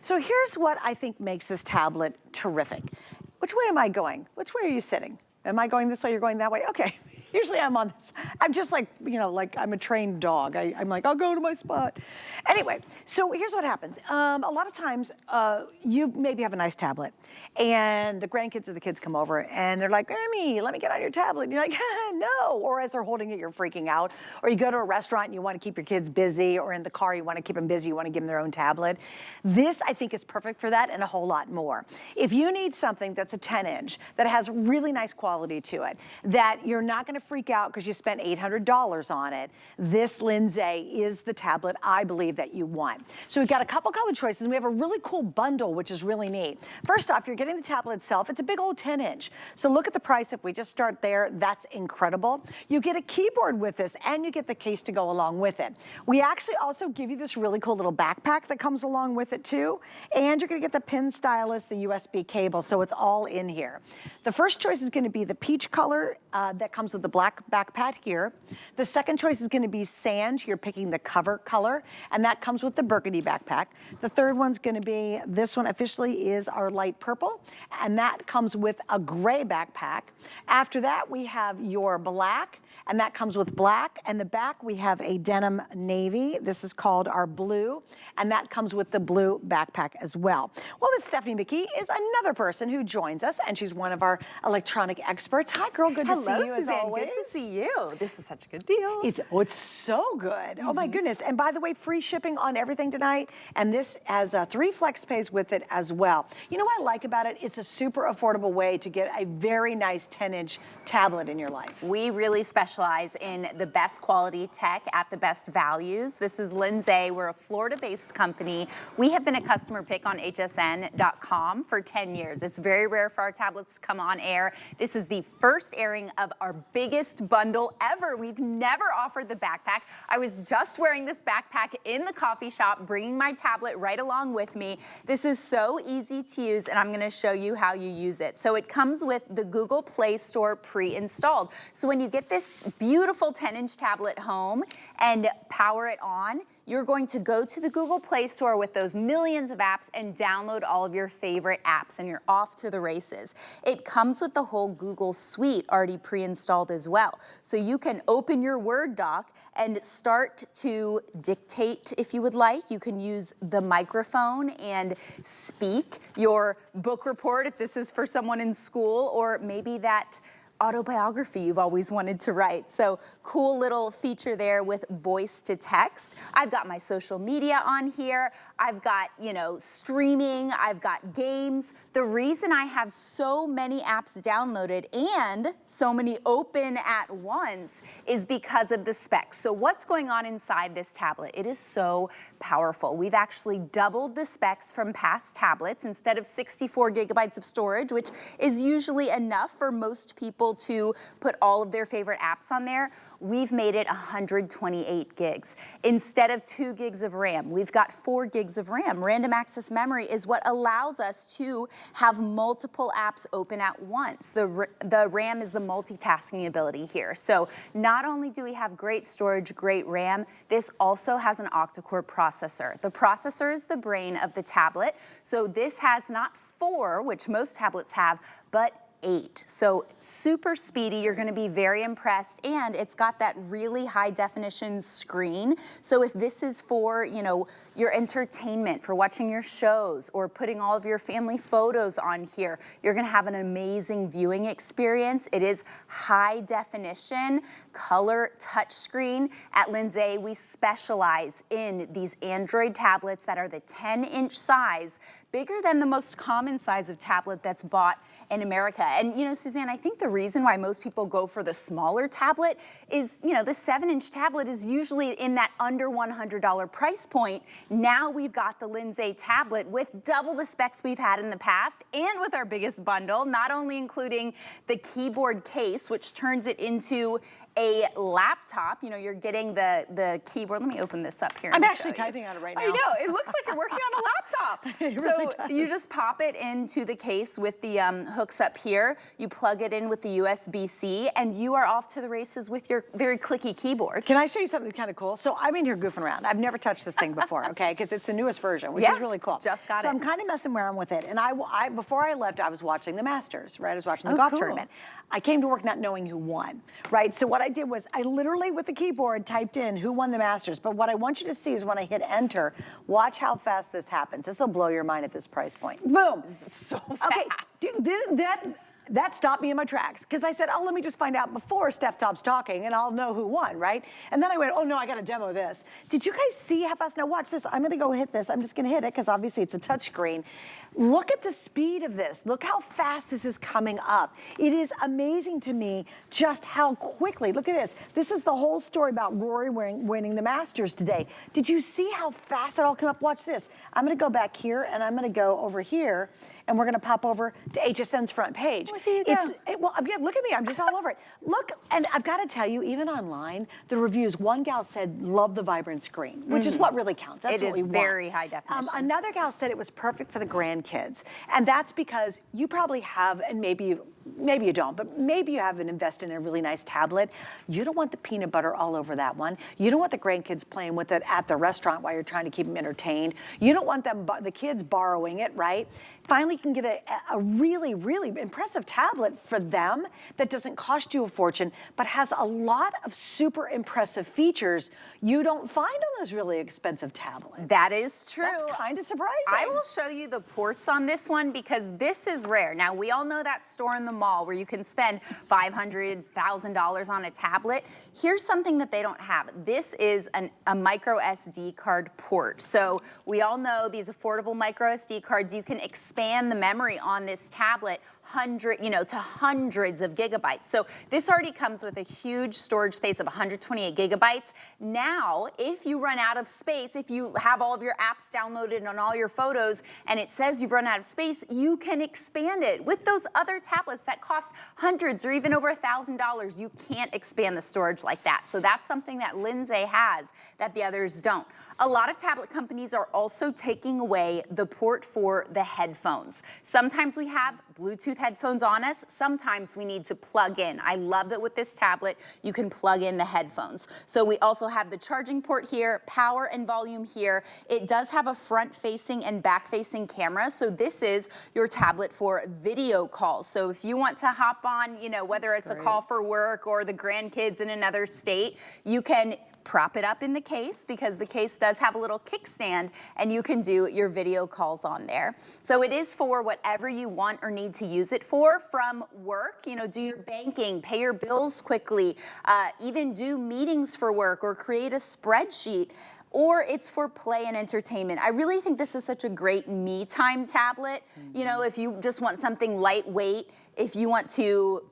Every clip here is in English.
So here's what I think makes this tablet terrific. Which way am I going? Which way are you sitting? Am I going this way? You're going that way? Okay. Usually I'm on this. I'm just like, you know, like I'm a trained dog. I'm like, I'll go to my spot. Anyway, so here's what happens. A lot of times you maybe have a nice tablet and the grandkids or the kids come over and they're like, Grammy, let me get on your tablet. And you're like, no. Or as they're holding it, you're freaking out. Or you go to a restaurant and you want to keep your kids busy, or in the car, you want to keep them busy. You want to give them their own tablet. This, I think, is perfect for that and a whole lot more. If you need something that's a 10-inch, that has really nice quality to it, that you're not going to freak out because you spent $800 on it, this LINSAY is the tablet I believe that you want. So we've got a couple color choices, and we have a really cool bundle, which is really neat. First off, you're getting the tablet itself. It's a big old 10-inch. So look at the price. If we just start there, that's incredible. You get a keyboard with this, and you get the case to go along with it. We actually also give you this really cool little backpack that comes along with it too, and you're going to get the pin stylus, the USB cable, so it's all in here. The first choice is going to be the peach color that comes with the black backpack here. The second choice is going to be sand. You're picking the cover color, and that comes with the burgundy backpack. The third one's going to be, this one officially is our light purple, and that comes with a gray backpack. After that, we have your black, and that comes with black. And the back, we have a denim navy. This is called our blue, and that comes with the blue backpack as well. Well, Miss Stephanie McKee is another person who joins us, and she's one of our electronic experts. Hi, girl. Good to see you, Suzanne, as always. good to see you. This is such a good deal. It's so good. Oh, my goodness. And by the way, free shipping on everything tonight, and this has 3 flex pays with it as well. You know what I like about it? It's a super affordable way to get a very nice 10-inch tablet in your life. We really specialize in the best quality tech at the best values. This is LINSAY. We're a Florida-based company. We have been a customer pick on hsn.com for 10 years. It's very rare for our tablets to come on air. This is the first airing of our biggest bundle ever. We've never offered the backpack. I was just wearing this backpack in the coffee shop, bringing my tablet right along with me. This is so easy to use, and I'm going to show you how you use it. So it comes with the Google Play Store pre-installed. So when you get this beautiful 10-inch tablet home and power it on, you're going to go to the Google Play Store with those millions of apps and download all of your favorite apps, and you're off to the races. It comes with the whole Google suite already pre-installed as well. So you can open your Word doc and start to dictate if you would like. You can use the microphone and speak your book report if this is for someone in school, or maybe that autobiography you've always wanted to write. So cool little feature there with voice to text. I've got my social media on here. I've got, you know, streaming. I've got games. The reason I have so many apps downloaded and so many open at once is because of the specs. So what's going on inside this tablet? It is so powerful. We've actually doubled the specs from past tablets. Instead of 64 gigabytes of storage, which is usually enough for most people to put all of their favorite apps on there, we've made it 128 gigs. Instead of 2 gigs of RAM, we've got 4 gigs of RAM. Random access memory is what allows us to have multiple apps open at once. The RAM is the multitasking ability here. So not only do we have great storage, great RAM, this also has an octa-core processor. The processor is the brain of the tablet. So this has not 4, which most tablets have, but 8. So super speedy. You're going to be very impressed, and it's got that really high definition screen. So if this is for, you know, your entertainment, for watching your shows or putting all of your family photos on here, you're going to have an amazing viewing experience. It is high definition, color touchscreen. At LINSAY, we specialize in these Android tablets that are the 10-inch size, bigger than the most common size of tablet that's bought in America. And you know, Suzanne, I think the reason why most people go for the smaller tablet is, you know, the 7-inch tablet is usually in that under $100 price point. Now we've got the LINSAY tablet with double the specs we've had in the past, and with our biggest bundle, not only including the keyboard case, which turns it into a laptop. You know, you're getting the keyboard. Let me open this up here. I'm actually typing on it right now. I know. It looks like you're working on a pop. So you just pop it into the case with the hooks up here. You plug it in with the USB-C, and you are off to the races with your very clicky keyboard. Can I show you something kind of cool? So I'm in here goofing around. I've never touched this thing before, okay? Because it's the newest version, which is really cool. Just got it. So I'm kind of messing around with it. And before I left, I was watching the Masters, right? I was watching the golf tournament. I came to work not knowing who won, right? So what I did was I literally, with the keyboard, typed in who won the Masters. But what I want you to see is when I hit enter, watch how fast this happens. This will blow your mind at this price point. Boom. So fast. Okay, that stopped me in my tracks because I said, oh, let me just find out before Steph stops talking and I'll know who won, right? And then I went, oh no, I got to demo this. Did you guys see how fast? Now watch this. I'm going to go hit this. I'm just going to hit it because obviously it's a touch screen. Look at the speed of this. Look how fast this is coming up. It is amazing to me just how quickly. Look at this. This is the whole story about Rory winning the Masters today. Did you see how fast it all came up? Watch this. I'm going to go back here and I'm going to go over here. And we're going to pop over to HSN's front page. Well, again, look at me. I'm just all over it. Look, and I've got to tell you, even online, the reviews, one gal said, love the vibrant screen, which is what really counts. That's what we want. It is very high definition. Another gal said it was perfect for the grandkids. And that's because you probably have, and maybe you don't, but maybe you haven't invested in a really nice tablet. You don't want the peanut butter all over that one. You don't want the grandkids playing with it at the restaurant while you're trying to keep them entertained. You don't want the kids borrowing it, right? Finally, you can get a really, really impressive tablet for them that doesn't cost you a fortune, but has a lot of super impressive features you don't find on those really expensive tablets. That is true. That's kind of surprising. I will show you the ports on this one because this is rare. Now, we all know that store in the mall where you can spend $500, $1,000 on a tablet. Here's something that they don't have. This is a micro SD card port. So we all know these affordable micro SD cards, you can expand the memory on this tablet to hundreds of gigabytes. So this already comes with a huge storage space of 128 gigabytes. Now, if you run out of space, if you have all of your apps downloaded on all your photos and it says you've run out of space, you can expand it. With those other tablets that cost hundreds or even over $1,000, you can't expand the storage like that. So that's something that LINSAY has that the others don't. A lot of tablet companies are also taking away the port for the headphones. Sometimes we have Bluetooth headphones on us. Sometimes we need to plug in. I love that with this tablet, you can plug in the headphones. So we also have the charging port here, power and volume here. It does have a front-facing and back-facing camera. So this is your tablet for video calls. So if you want to hop on, whether it's a call for work or the grandkids in another state, you can prop it up in the case because the case does have a little kickstand and you can do your video calls on there. So it is for whatever you want or need to use it for, from work, do your banking, pay your bills quickly, even do meetings for work or create a spreadsheet. Or it's for play and entertainment. I really think this is such a great me time tablet. If you just want something lightweight, if you want to,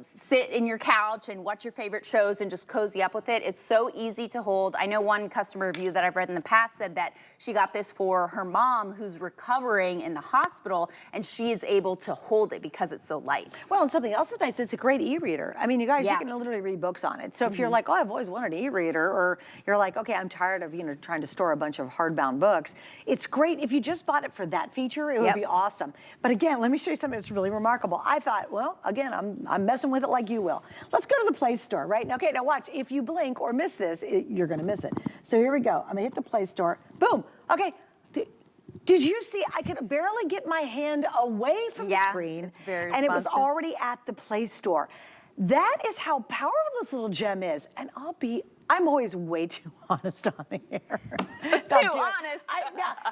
sit in your couch and watch your favorite shows and just cozy up with it, it's so easy to hold. I know one customer review that I've read in the past said that she got this for her mom who's recovering in the hospital and she is able to hold it because it's so light. Well, and something else is nice, it's a great e-reader. I mean, you guys, you can literally read books on it. So if you're like, oh, I've always wanted an e-reader, or you're like, okay, I'm tired of, trying to store a bunch of hardbound books, it's great. If you just bought it for that feature, it would be awesome. But again, let me show you something that's really remarkable. I thought, well, again, I'm messing with it like you will. Let's go to the Play Store, right? Okay, now watch. If you blink or miss this, you're going to miss it. So here we go. I'm going to hit the Play Store. Boom. Okay. Did you see? I could barely get my hand away from the screen. It's very and it was already at the Play Store. That is how powerful this little gem is. And I'm always way too honest on the air. Too honest.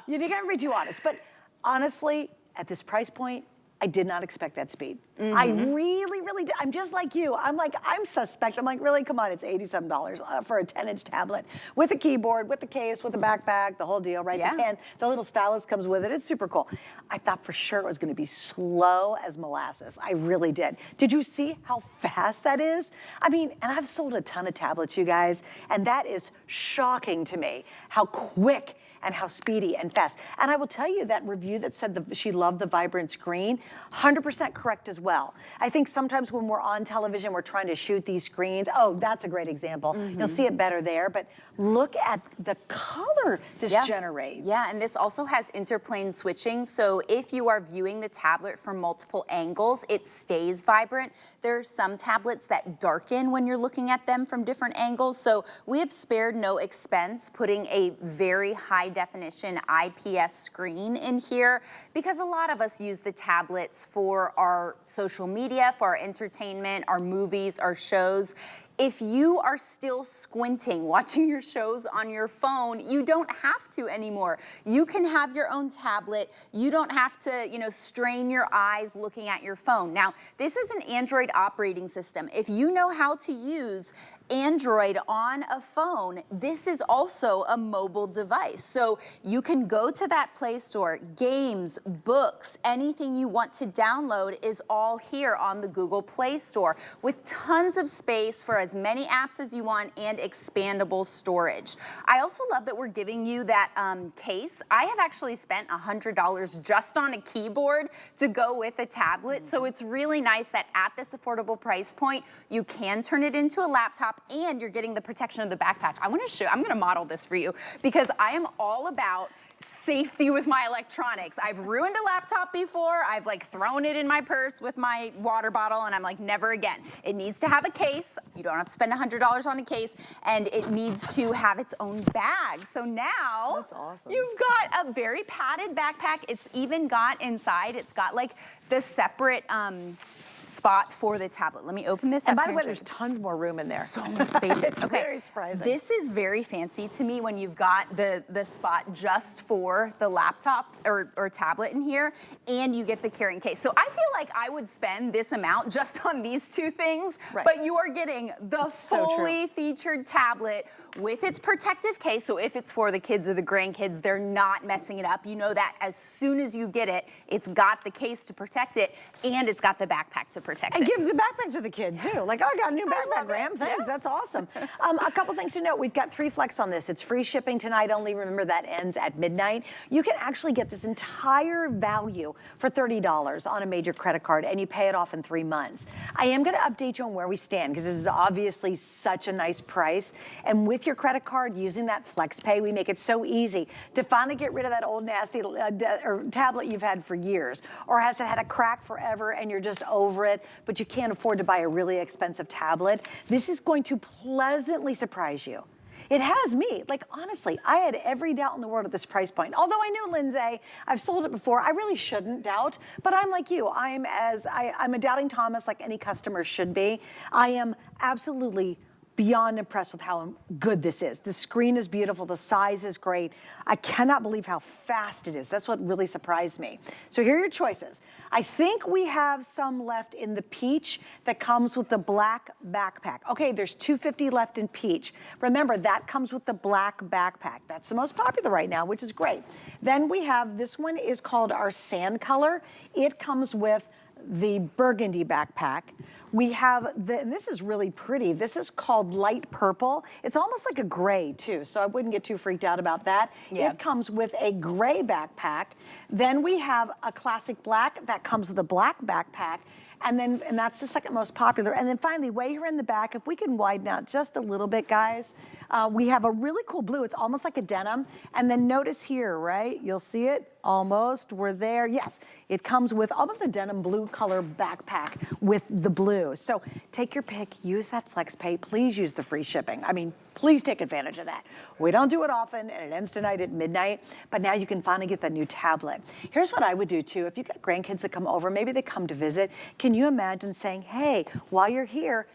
You can't be too honest. But honestly, at this price point, I did not expect that speed. I really did. I'm just like you. I'm suspect. I'm like, really? Come on, it's $87 for a 10-inch tablet with a keyboard, with the case, with the backpack, the whole deal, right? The pen, the little stylus comes with it. It's super cool. I thought for sure it was going to be slow as molasses. I really did. Did you see how fast that is? I mean, and I've sold a ton of tablets, you guys, and that is shocking to me, how quick and how speedy and fast. And I will tell you that review that said she loved the vibrant screen, 100% correct as well. I think sometimes when we're on television, we're trying to shoot these screens. Oh, that's a great example. You'll see it better there, but look at the color this generates. Yeah, and this also has interplane switching, so if you are viewing the tablet from multiple angles, it stays vibrant. There are some tablets that darken when you're looking at them from different angles, so we have spared no expense putting a very high definition IPS screen in here, because a lot of us use the tablets for our social media, for our entertainment, our movies, our shows. If you are still squinting, watching your shows on your phone, you don't have to anymore. You can have your own tablet. You don't have to, strain your eyes looking at your phone. Now, this is an Android operating system. If you know how to use Android on a phone, this is also a mobile device. So you can go to that Play Store, games, books, anything you want to download is all here on the Google Play Store with tons of space for as many apps as you want and expandable storage. I also love that we're giving you that case. I have actually spent $100 just on a keyboard to go with a tablet. So it's really nice that at this affordable price point, you can turn it into a laptop and you're getting the protection of the backpack. I'm gonna model this for you because I am all about safety with my electronics. I've ruined a laptop before. I've thrown it in my purse with my water bottle and I'm like, never again. It needs to have a case. You don't have to spend $100 on a case, and it needs to have its own bag. So now that's awesome. You've got a very padded backpack. It's even got inside, it's got the separate spot for the tablet. Let me open this up. And by the way, there's tons more room in there. So much spacious. It's okay. very surprising. This is very fancy to me when you've got the spot just for the laptop or tablet in here, and you get the carrying case. So I feel like I would spend this amount just on these two things, but you are getting the fully featured tablet with its protective case. So if it's for the kids or the grandkids, they're not messing it up. You know that as soon as you get it, it's got the case to protect it, and it's got the backpack to protect it. And give the backpack to the kid too. Oh, I got a new backpack, Graham. Thanks, that's awesome. A couple things to note. We've got 3 flex on this. It's free shipping tonight only. Remember, that ends at midnight. You can actually get this entire value for $30 on a major credit card, and you pay it off in 3 months. I am gonna update you on where we stand, because this is obviously such a nice price. And with your credit card, using that flex pay, we make it so easy to finally get rid of that old nasty tablet you've had for years, or has it had a crack forever and you're just over it, but you can't afford to buy a really expensive tablet. This is going to pleasantly surprise you. It has me. Honestly, I had every doubt in the world at this price point. Although I knew Lindsay, I've sold it before, I really shouldn't doubt, but I'm like you. I'm a doubting Thomas, like any customer should be. I am absolutely beyond impressed with how good this is. The screen is beautiful, the size is great. I cannot believe how fast it is. That's what really surprised me. So here are your choices. I think we have some left in the peach that comes with the black backpack. Okay, there's 250 left in peach. Remember, that comes with the black backpack. That's the most popular right now, which is great. Then we have, this one is called our sand color. It comes with the burgundy backpack. We have and this is really pretty. This is called light purple. It's almost like a gray too, so I wouldn't get too freaked out about that. Yeah. It comes with a gray backpack. Then we have a classic black that comes with a black backpack. And that's the second most popular. And then finally, way here in the back, if we can widen out just a little bit, guys, we have a really cool blue. It's almost like a denim. And then notice here, right? You'll see it almost. We're there. Yes, it comes with almost a denim blue color backpack with the blue. So take your pick. Use that FlexPay. Please use the free shipping. I mean, please take advantage of that. We don't do it often, and it ends tonight at midnight, but now you can finally get the new tablet. Here's what I would do too. If you've got grandkids that come over, maybe they come to visit, can you imagine saying, hey, while you're here,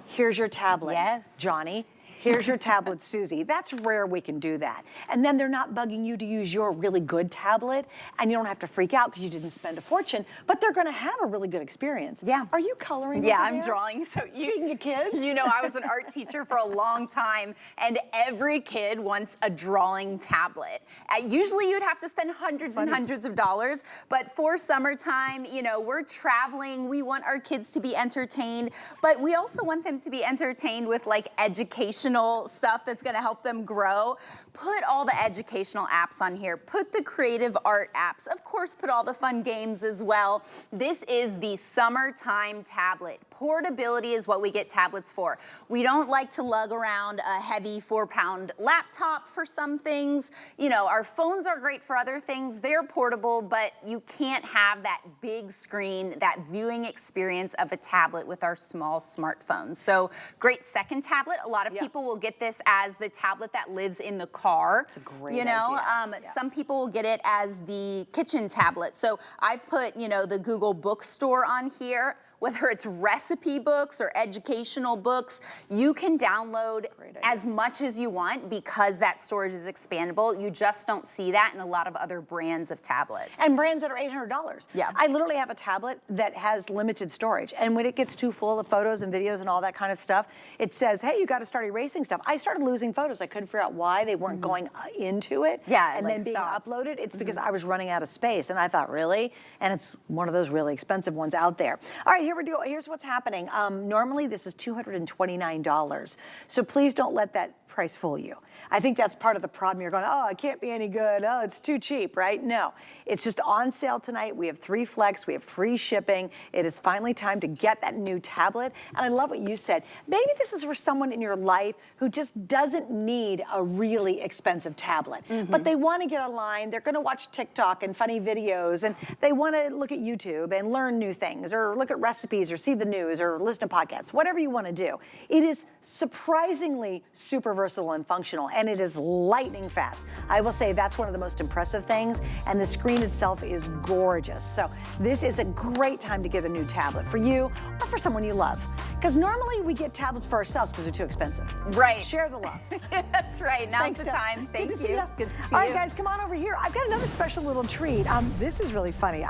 here's your tablet, Johnny. Here's your tablet, Susie. That's rare we can do that. And then they're not bugging you to use your really good tablet, and you don't have to freak out because you didn't spend a fortune, but they're gonna have a really good experience. Yeah. Are you coloring? Yeah, I'm drawing. So speaking of kids. You know, I was an art teacher for a long time, and every kid wants a drawing tablet. Usually you'd have to spend hundreds and hundreds of dollars, but for summertime, you know, we're traveling, we want our kids to be entertained, but we also want them to be entertained with like educational educational stuff that's gonna help them grow. Put all the educational apps on here. Put the creative art apps. Of course, put all the fun games as well. This is the summertime tablet. Portability is what we get tablets for. We don't like to lug around a heavy 4-pound laptop for some things. You know, our phones are great for other things. They're portable, but you can't have that big screen, that viewing experience of a tablet with our small smartphones. So great second tablet. A lot of people will get this as the tablet that lives in the car. It's a great you know, idea. Some people will get it as the kitchen tablet. So I've put, you know, the Google Bookstore on here. Whether it's recipe books or educational books, you can download as much as you want because that storage is expandable. You just don't see that in a lot of other brands of tablets. And brands that are $800. Yeah. I literally have a tablet that has limited storage. And when it gets too full of photos and videos and all that kind of stuff, it says, hey, you got to start erasing stuff. I started losing photos. I couldn't figure out why they weren't going into it. Yeah, and like then being stops. uploaded. It's because I was running out of space. And I thought, really? And it's one of those really expensive ones out there. All right, here's what's happening. Normally, this is $229. So please don't let that price fool you. I think that's part of the problem. You're going, oh, it can't be any good. Oh, it's too cheap, right? No, it's just on sale tonight. We have 3 flex. We have free shipping. It is finally time to get that new tablet. And I love what you said. Maybe this is for someone in your life who just doesn't need a really expensive tablet, but they want to get online. They're going to watch TikTok and funny videos, and they want to look at YouTube and learn new things, or look at recipes, or see the news, or listen to podcasts, whatever you want to do. It is surprisingly super versatile and functional, and it is lightning fast. I will say that's one of the most impressive things, and the screen itself is gorgeous. So this is a great time to get a new tablet for you or for someone you love. Because normally we get tablets for ourselves because they're too expensive. Right. Share the love. That's right. Now's Thanks, the Steph. time. Thank Good to you. see ya. Good to see All right, you. guys, come on over here. I've got another special little treat. This is really funny.